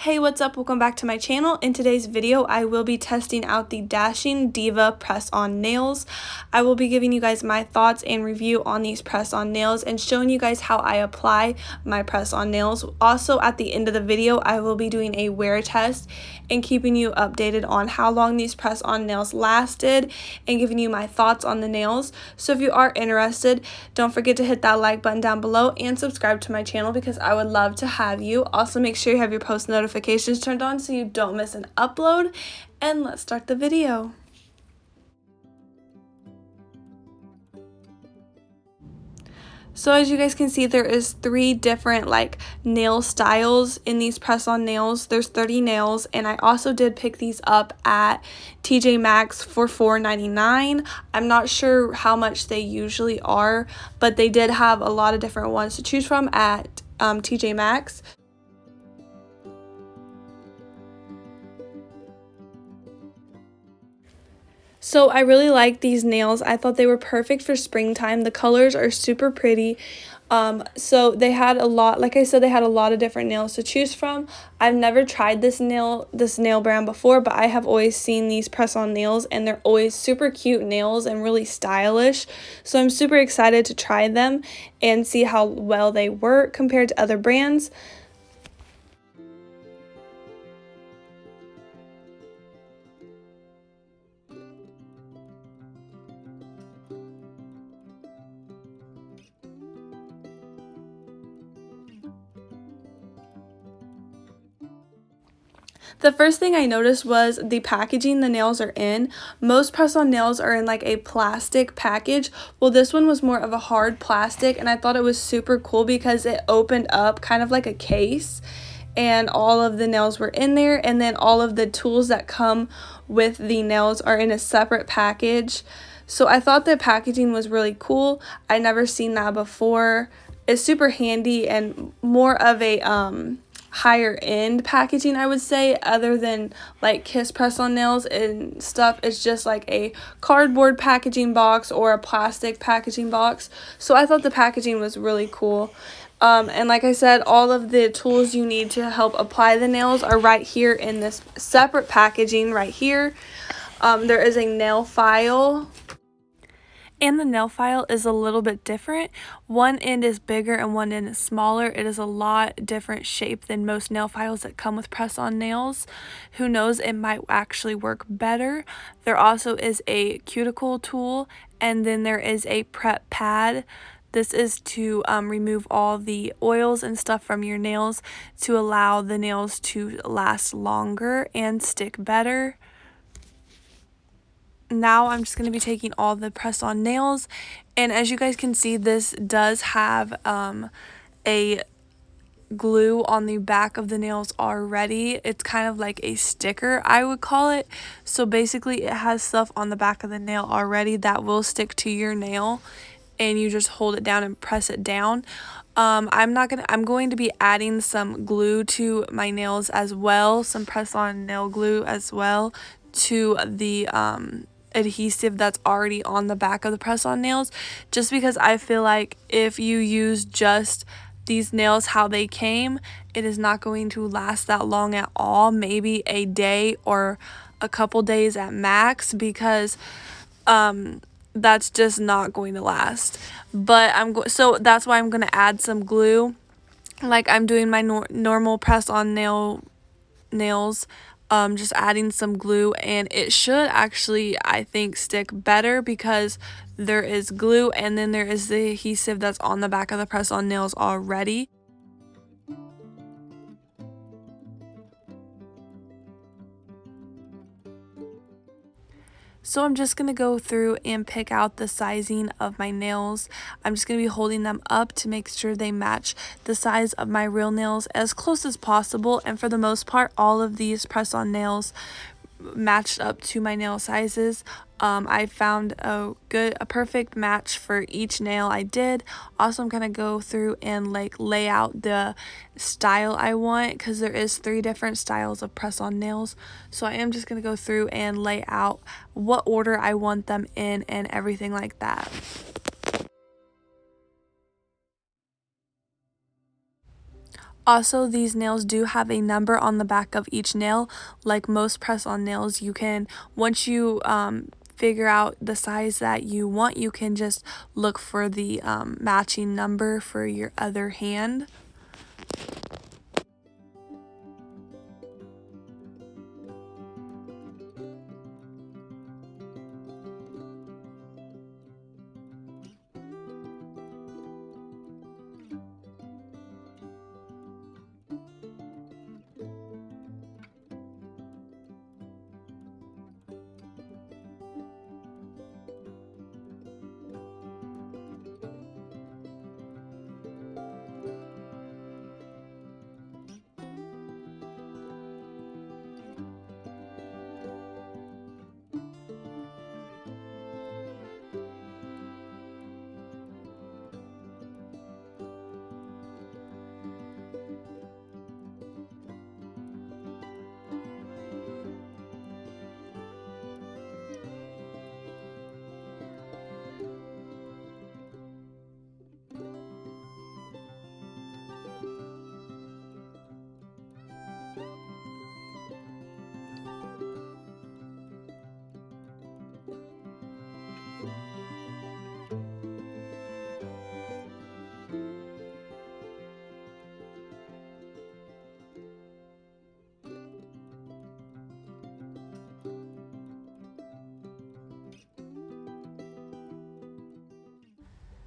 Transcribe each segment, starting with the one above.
Hey, what's up? Welcome back to my channel. In today's video, I will be testing out the Dashingdiva press-on nails. I will be giving you guys my thoughts and review on these press-on nails and showing you guys how I apply my press-on nails. Also, at the end of the video, I will be doing a wear test and keeping you updated on how long these press-on nails lasted and giving you my thoughts on the nails. So if you are interested, don't forget to hit that like button down below and subscribe to my channel because I would love to have you. Also, make sure you have your post notifications turned on so you don't miss an upload, and let's start the video. So as you guys can see, there is 3 different nail styles in these press-on nails. There's 30 nails, and I also did pick these up at TJ Maxx for $4.99. I'm not sure how much they usually are, but they did have a lot of different ones to choose from at TJ Maxx. So I really like these nails. I thought they were perfect for springtime. The colors are super pretty. So they had a lot, like I said, they had a lot of different nails to choose from. I've never tried this nail brand before, but I have always seen these press-on nails, and they're always super cute nails and really stylish. So I'm super excited to try them and see how well they work compared to other brands. The first thing I noticed was the packaging the nails are in. Most press-on nails are in like a plastic package. Well, this one was more of a hard plastic, and I thought it was super cool because it opened up kind of like a case, and all of the nails were in there, and then all of the tools that come with the nails are in a separate package. So I thought the packaging was really cool. I never seen that before. It's super handy and more of a higher end packaging, I would say, other than like Kiss press-on nails and stuff. It's just like a cardboard packaging box or a plastic packaging box. So I thought the packaging was really cool. And like I said, all of the tools you need to help apply the nails are right here in this separate packaging right here. There is a nail file. And the nail file is a little bit different. One end is bigger and one end is smaller. It is a lot different shape than most nail files that come with press-on nails. Who knows, it might actually work better. There also is a cuticle tool, and then there is a prep pad. This is to remove all the oils and stuff from your nails to allow the nails to last longer and stick better. Now I'm just going to be taking all the press-on nails, and as you guys can see, this does have a glue on the back of the nails already. It's kind of like a sticker, I would call it. So basically it has stuff on the back of the nail already that will stick to your nail, and you just hold it down and press it down. I'm going to be adding some glue to my nails as well, some press-on nail glue as well to the adhesive that's already on the back of the press-on nails, just because I feel like if you use just these nails how they came, it is not going to last that long at all, maybe a day or a couple days at max, because that's just not going to last. But so that's why I'm going to add some glue, like I'm doing my normal press-on nails. Just adding some glue, and it should actually, I think, stick better because there is glue and then there is the adhesive that's on the back of the press-on nails already. So I'm just going to go through and pick out the sizing of my nails. I'm just going to be holding them up to make sure they match the size of my real nails as close as possible. And for the most part, all of these press-on nails matched up to my nail sizes. I found a perfect match for each nail I did. Also, I'm gonna go through and lay out the style I want, because there is 3 different styles of press-on nails. So I am just gonna go through and lay out what order I want them in and everything like that. Also, these nails do have a number on the back of each nail. Like most press-on nails, you can, once you figure out the size that you want, you can just look for the matching number for your other hand.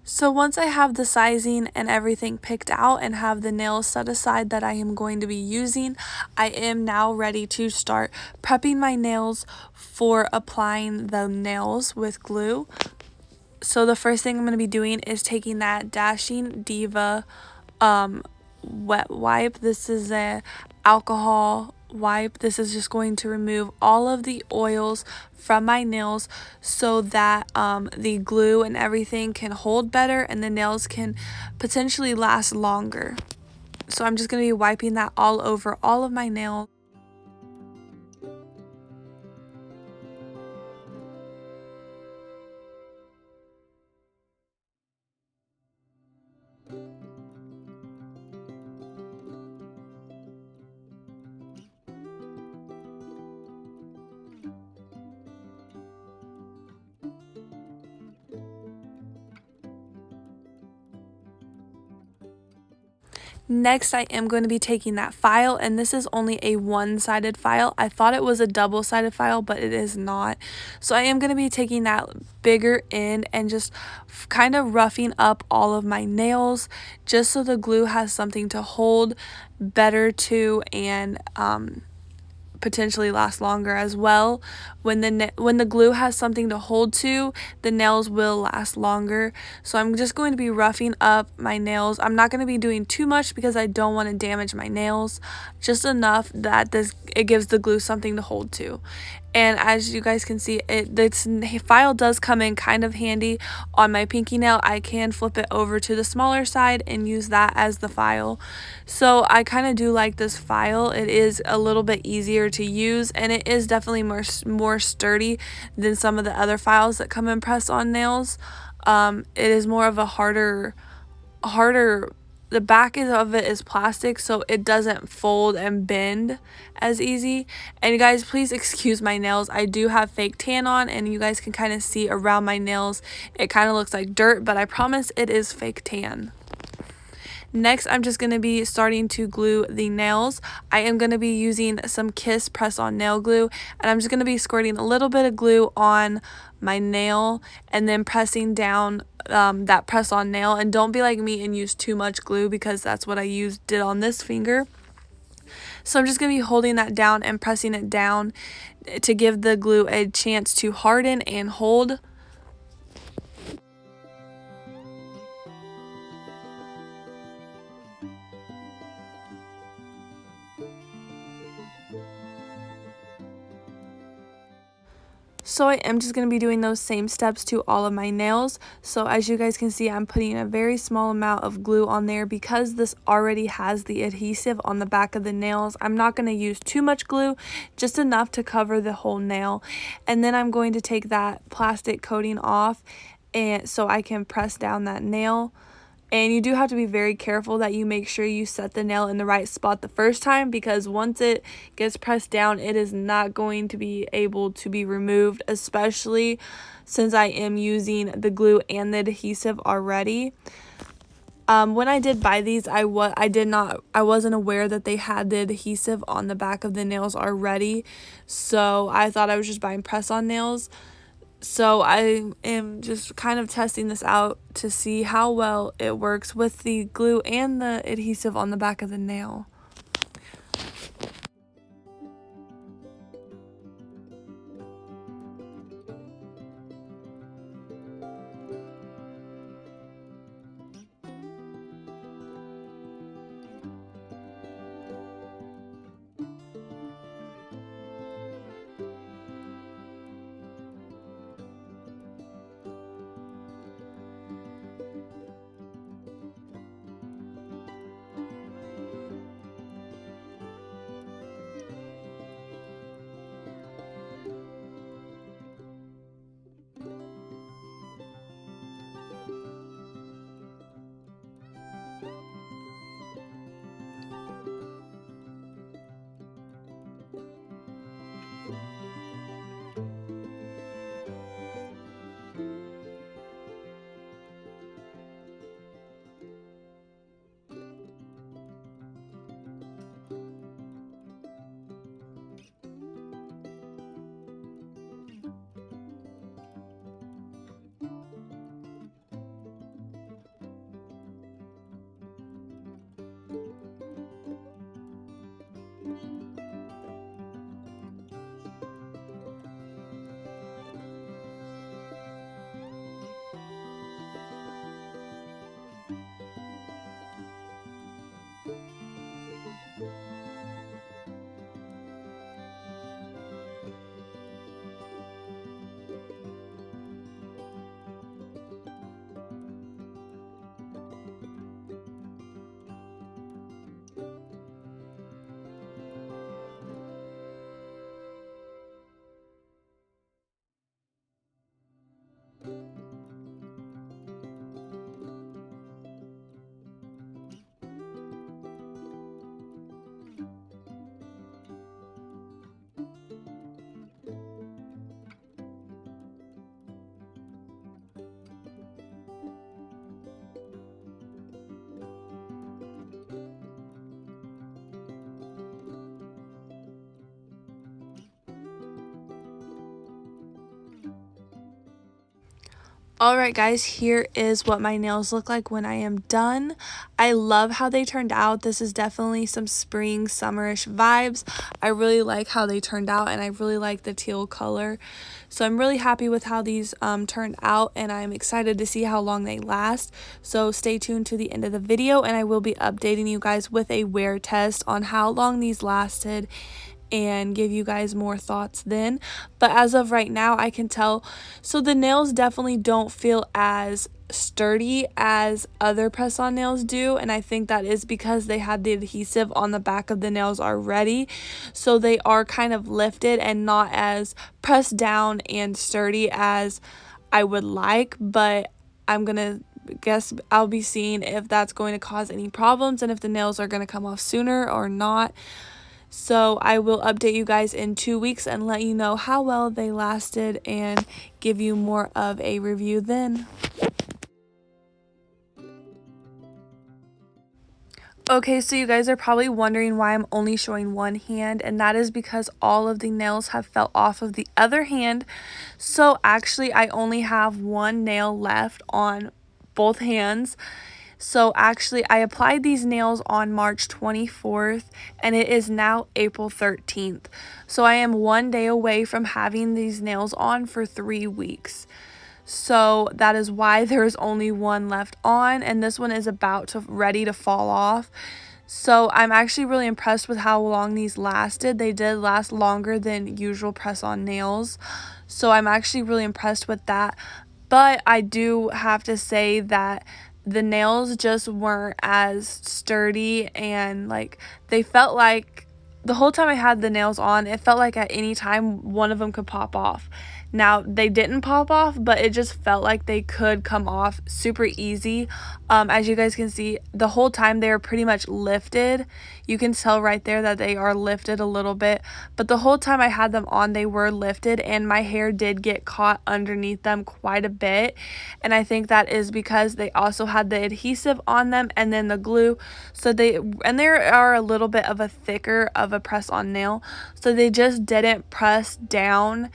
So once I have the sizing and everything picked out and have the nails set aside that I am going to be using, I am now ready to start prepping my nails for applying the nails with glue. So the first thing I'm going to be doing is taking that Dashingdiva wet wipe. This is a alcohol wipe. This is just going to remove all of the oils from my nails so that the glue and everything can hold better and the nails can potentially last longer. So I'm just going to be wiping that all over all of my nails. Next, I am going to be taking that file, and this is only a one-sided file. I thought it was a double-sided file, but it is not. So I am going to be taking that bigger end and just kind of roughing up all of my nails just so the glue has something to hold better to and potentially last longer as well. When the glue has something to hold to, the nails will last longer. So I'm just going to be roughing up my nails. I'm not going to be doing too much because I don't want to damage my nails, just enough that it gives the glue something to hold to. And as you guys can see, this file does come in kind of handy on my pinky nail. I can flip it over to the smaller side and use that as the file. So I kind of do like this file. It is a little bit easier to use, and it is definitely more sturdy than some of the other files that come in press-on nails. It is more of a harder, the back of it is plastic, so it doesn't fold and bend as easy. And you guys, please excuse my nails. I do have fake tan on, and you guys can kind of see around my nails. It kind of looks like dirt, but I promise it is fake tan. Next, I'm just going to be starting to glue the nails. I am going to be using some Kiss press-on nail glue, and I'm just going to be squirting a little bit of glue on my nail and then pressing down that press-on nail. And don't be like me and use too much glue, because that's what I did on this finger. So I'm just going to be holding that down and pressing it down to give the glue a chance to harden and hold. So I am just going to be doing those same steps to all of my nails. So as you guys can see, I'm putting a very small amount of glue on there because this already has the adhesive on the back of the nails. I'm not going to use too much glue, just enough to cover the whole nail. And then I'm going to take that plastic coating off, and so I can press down that nail And you do have to be very careful that you make sure you set the nail in the right spot the first time, because once it gets pressed down, it is not going to be able to be removed, especially since I am using the glue and the adhesive already. When I did buy these, I wasn't aware that they had the adhesive on the back of the nails already, so I thought I was just buying press-on nails. So I am just kind of testing this out to see how well it works with the glue and the adhesive on the back of the nail. Alright guys, here is what my nails look like when I am done. I love how they turned out. This is definitely some spring, summerish vibes. I really like how they turned out, and I really like the teal color. So I'm really happy with how these turned out, and I'm excited to see how long they last. So stay tuned to the end of the video, and I will be updating you guys with a wear test on how long these lasted and give you guys more thoughts then. But as of right now, I can tell, so the nails definitely don't feel as sturdy as other press-on nails do, and I think that is because they had the adhesive on the back of the nails already, so they are kind of lifted and not as pressed down and sturdy as I would like. But I'm gonna guess I'll be seeing if that's going to cause any problems and if the nails are going to come off sooner or not. So I will update you guys in 2 weeks and let you know how well they lasted and give you more of a review then. Okay, so you guys are probably wondering why I'm only showing one hand, and that is because all of the nails have fell off of the other hand. So actually I only have one nail left on both hands. So actually I applied these nails on March 24th and it is now April 13th. So I am 1 day away from having these nails on for 3 weeks. So that is why there is only one left on, and this one is ready to fall off. So I'm actually really impressed with how long these lasted. They did last longer than usual press-on nails. So I'm actually really impressed with that. But I do have to say that the nails just weren't as sturdy, and like they felt like the whole time I had the nails on, it felt like at any time one of them could pop off. Now, they didn't pop off, but it just felt like they could come off super easy. As you guys can see, the whole time they are pretty much lifted. You can tell right there that they are lifted a little bit, but the whole time I had them on, they were lifted, and my hair did get caught underneath them quite a bit. And I think that is because they also had the adhesive on them and then the glue. So they are a little bit of a thicker of a press-on nail, so they just didn't press down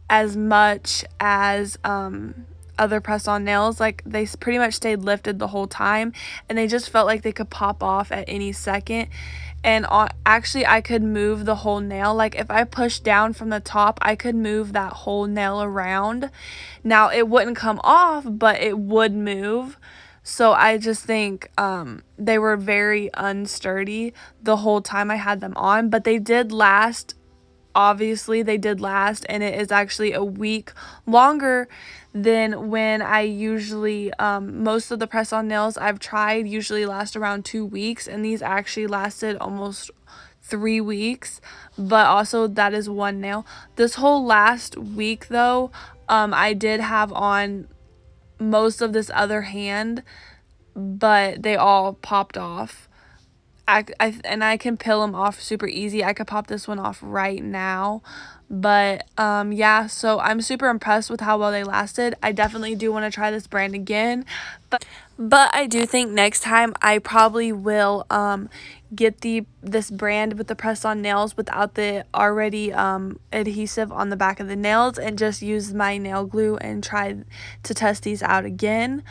as much as other press-on nails. Like, they pretty much stayed lifted the whole time, and they just felt like they could pop off at any second. And actually, I could move the whole nail. Like, if I pushed down from the top, I could move that whole nail around. Now, it wouldn't come off, but it would move. So I just think they were very unsturdy the whole time I had them on, but they did last. Obviously, they did last, and it is actually a week longer than when I usually, most of the press-on nails I've tried usually last around 2 weeks, and these actually lasted almost 3 weeks, but also that is one nail. This whole last week, though, I did have on most of this other hand, but they all popped off. And I can peel them off super easy. I could pop this one off right now. But yeah, so I'm super impressed with how well they lasted. I definitely do want to try this brand again, but I do think next time I probably will get this brand with the press-on nails without the already adhesive on the back of the nails, and just use my nail glue and try to test these out again.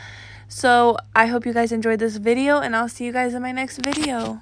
So I hope you guys enjoyed this video, and I'll see you guys in my next video.